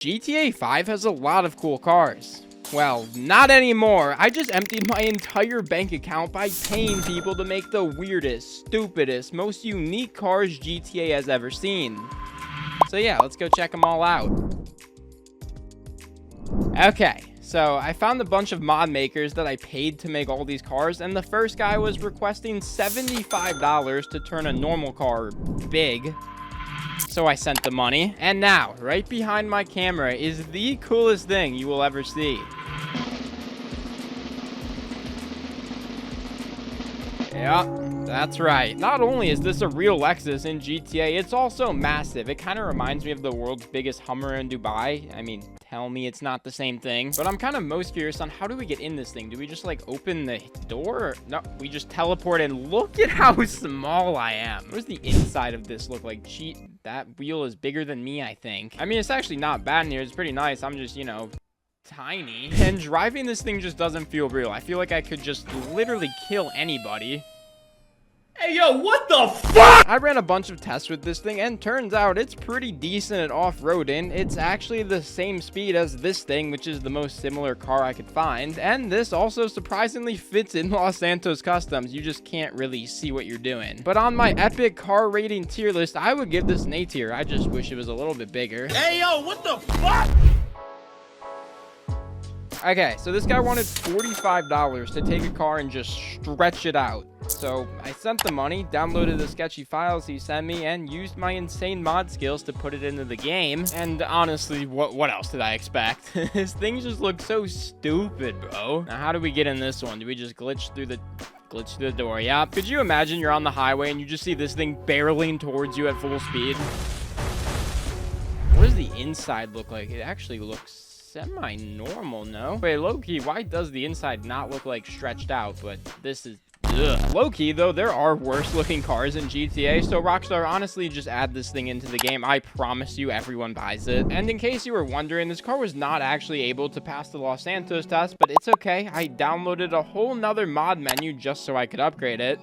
GTA 5 has a lot of cool cars. Well, not anymore. I just emptied my entire bank account by paying people to make the weirdest, stupidest, most unique cars GTA has ever seen. So yeah, let's go check them all out. Okay, so I found a bunch of mod makers that I paid to make all these cars, and the first guy was requesting $75 to turn a normal car big. So I sent the money. And now, right behind my camera is the coolest thing you will ever see. Yeah, that's right. Not only is this a real Lexus in GTA, it's also massive. It kind of reminds me of the world's biggest Hummer in Dubai. I mean, tell me it's not the same thing. But I'm kind of most curious on how do we get in this thing? Do we just like open the door? No, we just teleport in. Look at how small I am. What does the inside of this look like? Cheat, that wheel is bigger than me, I think. I mean, it's actually not bad in here. It's pretty nice. I'm just, you know, tiny. And driving this thing just doesn't feel real. I feel like I could just literally kill anybody. Hey, yo, what the fuck? I ran a bunch of tests with this thing, and turns out it's pretty decent at off-roading. It's actually the same speed as this thing, which is the most similar car I could find. And this also surprisingly fits in Los Santos Customs. You just can't really see what you're doing. But on my epic car rating tier list, I would give this an A tier. I just wish it was a little bit bigger. Hey, yo, what the fuck? Okay, so this guy wanted $45 to take a car and just stretch it out. So I sent the money, downloaded the sketchy files he sent me, and used my insane mod skills to put it into the game. And honestly, what else did I expect? This thing just looks so stupid, bro. Now, how do we get in this one? Do we just glitch through the door? Yeah. Could you imagine you're on the highway and you just see this thing barreling towards you at full speed? What does the inside look like? It actually looks semi-normal, no? Wait, low-key, why does the inside not look like stretched out? But this is... ugh. Low-key, though, there are worse-looking cars in GTA, so Rockstar, honestly, just add this thing into the game. I promise you everyone buys it. And in case you were wondering, this car was not actually able to pass the Los Santos test, but it's okay. I downloaded a whole nother mod menu just so I could upgrade it.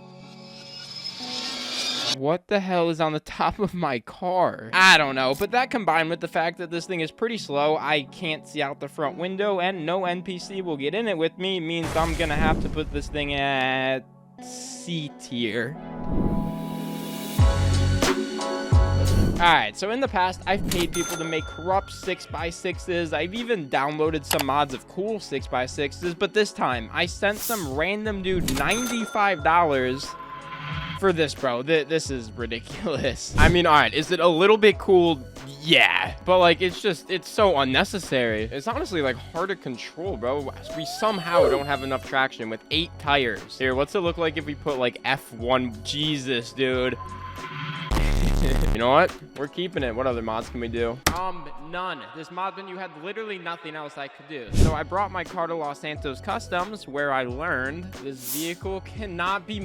What the hell is on the top of my car? I don't know, but that combined with the fact that this thing is pretty slow, I can't see out the front window, and no NPC will get in it with me, means I'm gonna have to put this thing at C tier. Alright, so in the past, I've paid people to make corrupt 6x6s. I've even downloaded some mods of cool 6x6s, but this time, I sent some random dude $95 for this, bro. This is ridiculous. I mean, all right, is it a little bit cool? Yeah, but like, it's so unnecessary. It's honestly like hard to control, bro. We somehow don't have enough traction with 8 tires. Here, what's it look like if we put like F1? Jesus, dude. You know what? We're keeping it. What other mods can we do? None. This mod menu had literally nothing else I could do. So I brought my car to Los Santos Customs, where I learned this vehicle cannot be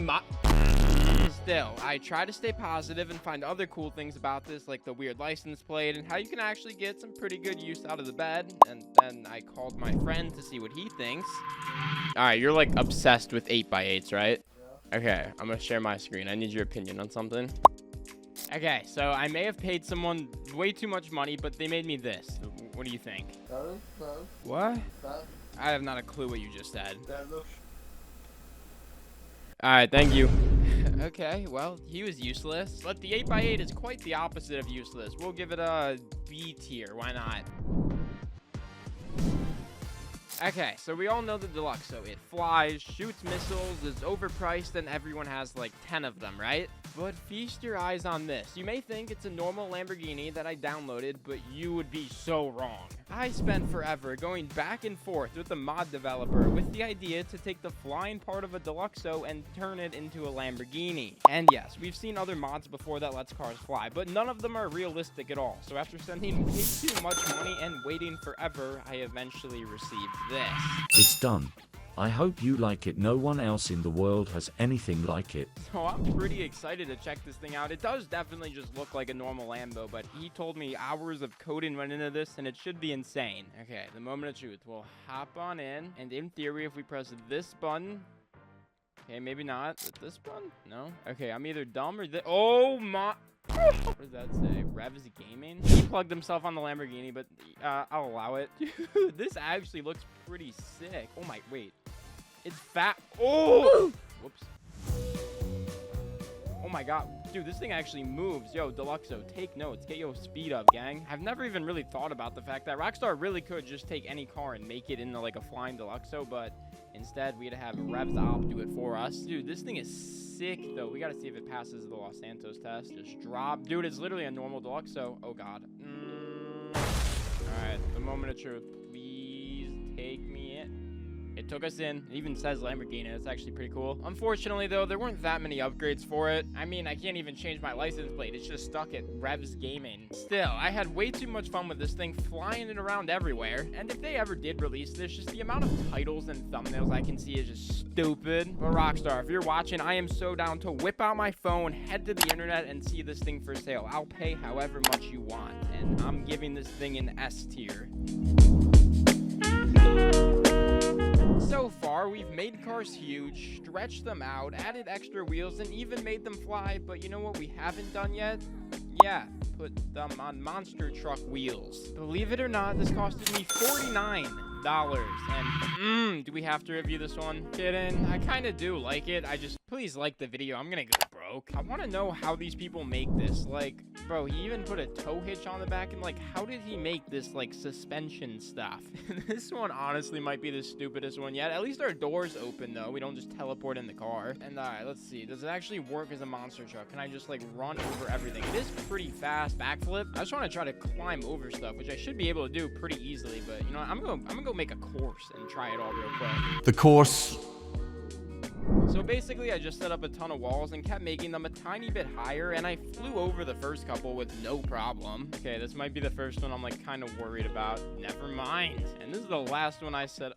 Still, I try to stay positive and find other cool things about this, like the weird license plate and how you can actually get some pretty good use out of the bed. And then I called my friend to see what he thinks. All right, you're like obsessed with 8x8s, right? Yeah. Okay, I'm gonna share my screen. I need your opinion on something. Okay, so I may have paid someone way too much money, but they made me this. What do you think? What? I have not a clue what you just said. All right, thank you. Okay, well, he was useless. But the 8x8 is quite the opposite of useless. We'll give it a B tier. Why not? Okay, so we all know the Deluxe. So it flies, shoots missiles, is overpriced, and everyone has like 10 of them, right? But feast your eyes on this. You may think it's a normal Lamborghini that I downloaded, but you would be so wrong. I spent forever going back and forth with the mod developer with the idea to take the flying part of a Deluxo and turn it into a Lamborghini. And yes, we've seen other mods before that lets cars fly, but none of them are realistic at all. So after spending way too much money and waiting forever, I eventually received this. It's done. I hope you like it. No one else in the world has anything like it. So I'm pretty excited to check this thing out. It does definitely just look like a normal Lambo, but he told me hours of coding went into this, and it should be insane. Okay, the moment of truth. We'll hop on in, and in theory, if we press this button... Okay, maybe not. This one? No? Okay, I'm either dumb or this... Oh my... What does that say? Revs Gaming? He plugged himself on the Lamborghini, but I'll allow it. Dude, this actually looks pretty sick. Oh my, wait. It's fat. Oh! Whoops. Oh my god. Dude, this thing actually moves. Yo, Deluxo, take notes. Get your speed up, gang. I've never even really thought about the fact that Rockstar really could just take any car and make it into like a flying Deluxo, but instead we had to have Revs Op do it for us. Dude, this thing is sick, though. We gotta see if it passes the Los Santos test. Just drop. Dude, it's literally a normal Deluxo. Oh god. Alright, the moment of truth. Please take me in. It took us in. It even says Lamborghini. It's actually pretty cool. Unfortunately, though, there weren't that many upgrades for it. I mean, I can't even change my license plate. It's just stuck at Revs Gaming. Still, I had way too much fun with this thing, flying it around everywhere. And if they ever did release this, just the amount of titles and thumbnails I can see is just stupid. But Rockstar, if you're watching, I am so down to whip out my phone, head to the internet, and see this thing for sale. I'll pay however much you want. And I'm giving this thing an S tier. So far, we've made cars huge, stretched them out, added extra wheels, and even made them fly, but you know what we haven't done yet? Yeah, put them on monster truck wheels. Believe it or not, this costed me $49. And, do we have to review this one? Kidding. I kind of do like it. Please like the video. I'm gonna go broke. I want to know how these people make this. Like, bro, he even put a tow hitch on the back, and like, how did he make this like suspension stuff? This one honestly might be the stupidest one yet. At least our doors open though. We don't just teleport in the car. And alright, let's see. Does it actually work as a monster truck? Can I just like run over everything? It is pretty fast. Backflip. I just want to try to climb over stuff, which I should be able to do pretty easily. But you know what? I'm gonna go make a course and try it all real quick. The course. So basically, I just set up a ton of walls and kept making them a tiny bit higher, and I flew over the first couple with no problem. Okay, this might be the first one I'm like kind of worried about. Never mind. And this is the last one I set.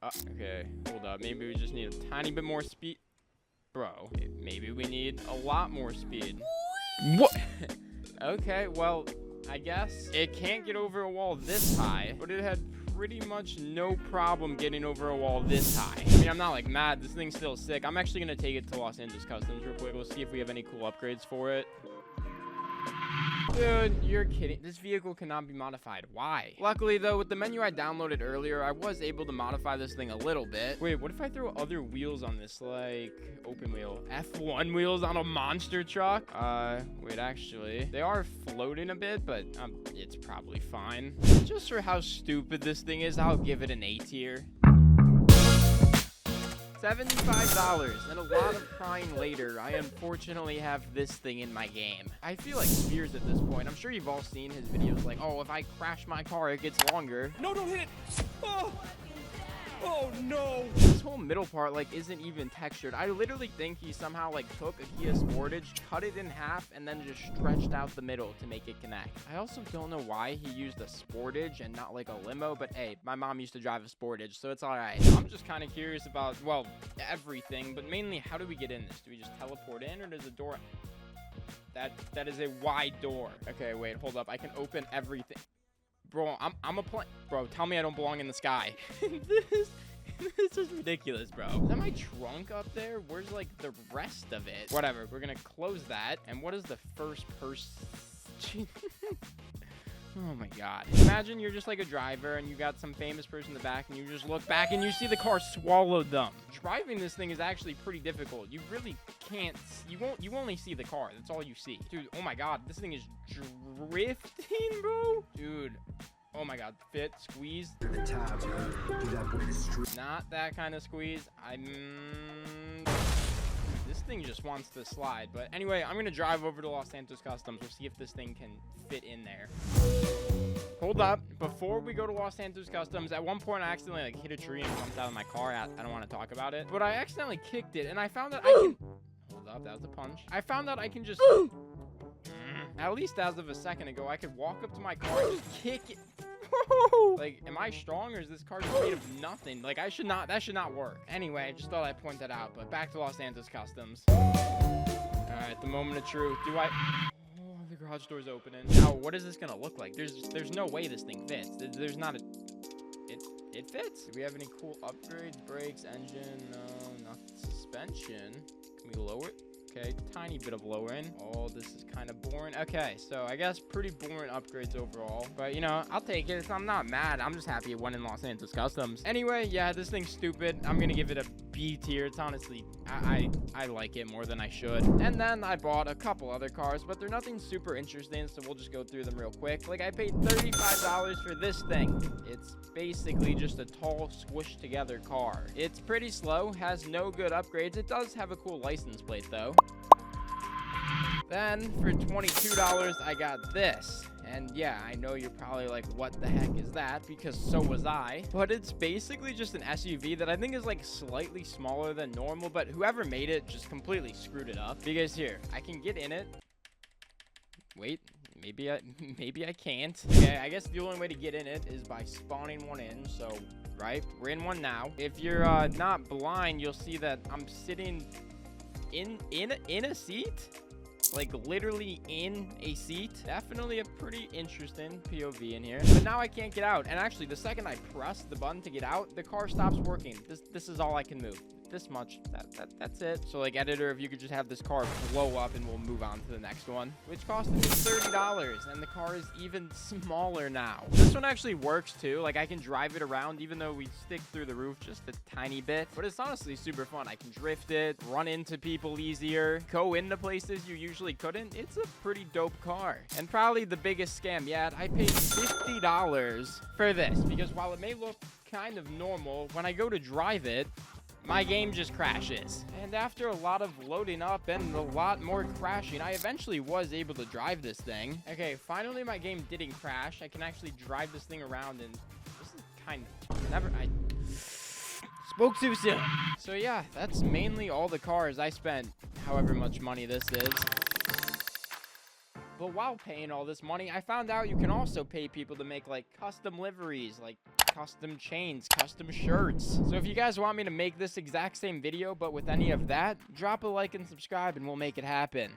Okay, hold up. Maybe we just need a tiny bit more speed. Bro, maybe we need a lot more speed. What? Okay, well, I guess it can't get over a wall this high, but it had pretty much no problem getting over a wall this high. I mean, I'm not like mad. This thing's still sick. I'm actually gonna take it to Los Angeles Customs real quick. We'll see if we have any cool upgrades for it. Dude, you're kidding. This vehicle cannot be modified. Why? Luckily, though, with the menu I downloaded earlier, I was able to modify this thing a little bit. Wait, what if I throw other wheels on this, like open wheel? F1 wheels on a monster truck? Wait, actually, they are floating a bit, but it's probably fine. Just for how stupid this thing is, I'll give it an A tier. $75, and a lot of crying later, I unfortunately have this thing in my game. I feel like Spears at this point. I'm sure you've all seen his videos like, oh, if I crash my car, it gets longer. No, don't hit it. Oh no. This whole middle part like isn't even textured. I literally think he somehow like took a Kia Sportage, cut it in half, and then just stretched out the middle to make it connect. I also don't know why he used a Sportage and not like a limo, but hey, my mom used to drive a Sportage, so it's all right. I'm just kind of curious about, well, everything, but mainly how do we get in this? Do we just teleport in, or does the door... That is a wide door. Okay, wait, hold up. I can open everything. Bro, I'm a plane. Bro, tell me I don't belong in the sky. This is ridiculous, bro. Is that my trunk up there? Where's like the rest of it? Whatever, we're gonna close that. And what is the first person? Oh my god. Imagine you're just like a driver and you got some famous person in the back and you just look back and you see the car swallowed them. Driving this thing is actually pretty difficult. You really can't, you only see the car. That's all you see. Dude, oh my god, this thing is drifting, bro. Dude. Oh my god, fit, squeeze. Not that kind of squeeze. This thing just wants to slide. But anyway, I'm gonna drive over to Los Santos Customs. We'll see if this thing can fit in there. Hold up. Before we go to Los Santos Customs, at one point I accidentally like hit a tree and jumped out of my car. I don't want to talk about it. But I accidentally kicked it and I found that I can... Hold up, that was a punch. I found that I can just... At least as of a second ago, I could walk up to my car and just kick it. Like, am I strong or is this car just made of nothing? Like, that should not work. Anyway, I just thought I'd point that out, but back to Los Santos Customs. All right, the moment of truth. Oh, the garage door's opening. Now, what is this gonna look like? There's no way this thing fits. There's not a... It fits. Do we have any cool upgrades? Brakes, engine, no, not suspension. Can we lower it? Okay, tiny bit of lowering. Oh, this is kind of boring. Okay, so I guess pretty boring upgrades overall. But, you know, I'll take it. I'm not mad. I'm just happy it went in Los Angeles Customs. Anyway, yeah, this thing's stupid. I'm going to give it a B tier. It's honestly, I like it more than I should. And then I bought a couple other cars, but they're nothing super interesting, so we'll just go through them real quick. Like, I paid $35 for this thing. It's basically just a tall, squished together car. It's pretty slow, has no good upgrades. It does have a cool license plate, though. Then, for $22, I got this. And yeah, I know you're probably like, what the heck is that? Because so was I. But it's basically just an SUV that I think is like slightly smaller than normal, but whoever made it just completely screwed it up. Because here, I can get in it. Wait, maybe I can't. Okay, I guess the only way to get in it is by spawning one in. So, right, we're in one now. If you're not blind, you'll see that I'm sitting in a seat. Like literally in a seat. Definitely a pretty interesting POV in here. But now I can't get out. And actually, the second I press the button to get out, the car stops working. This is all I can move. This much. That's it. So like, editor, if you could just have this car blow up and we'll move on to the next one, which cost me $30, and the car is even smaller now. This one actually works too. Like, I can drive it around even though we stick through the roof just a tiny bit, but it's honestly super fun. I can drift it, run into people easier, go into places you usually couldn't. It's a pretty dope car. And probably the biggest scam yet, I paid $50 for this because while it may look kind of normal, when I go to drive it, my game just crashes. And after a lot of loading up and a lot more crashing, I eventually was able to drive this thing. Okay, finally my game didn't crash. I can actually drive this thing around, and this is kind of I spoke too soon. So yeah, that's mainly all the cars I spent, however much money this is. But while paying all this money, I found out you can also pay people to make like custom liveries, like custom chains, custom shirts. So if you guys want me to make this exact same video, but with any of that, drop a like and subscribe and we'll make it happen.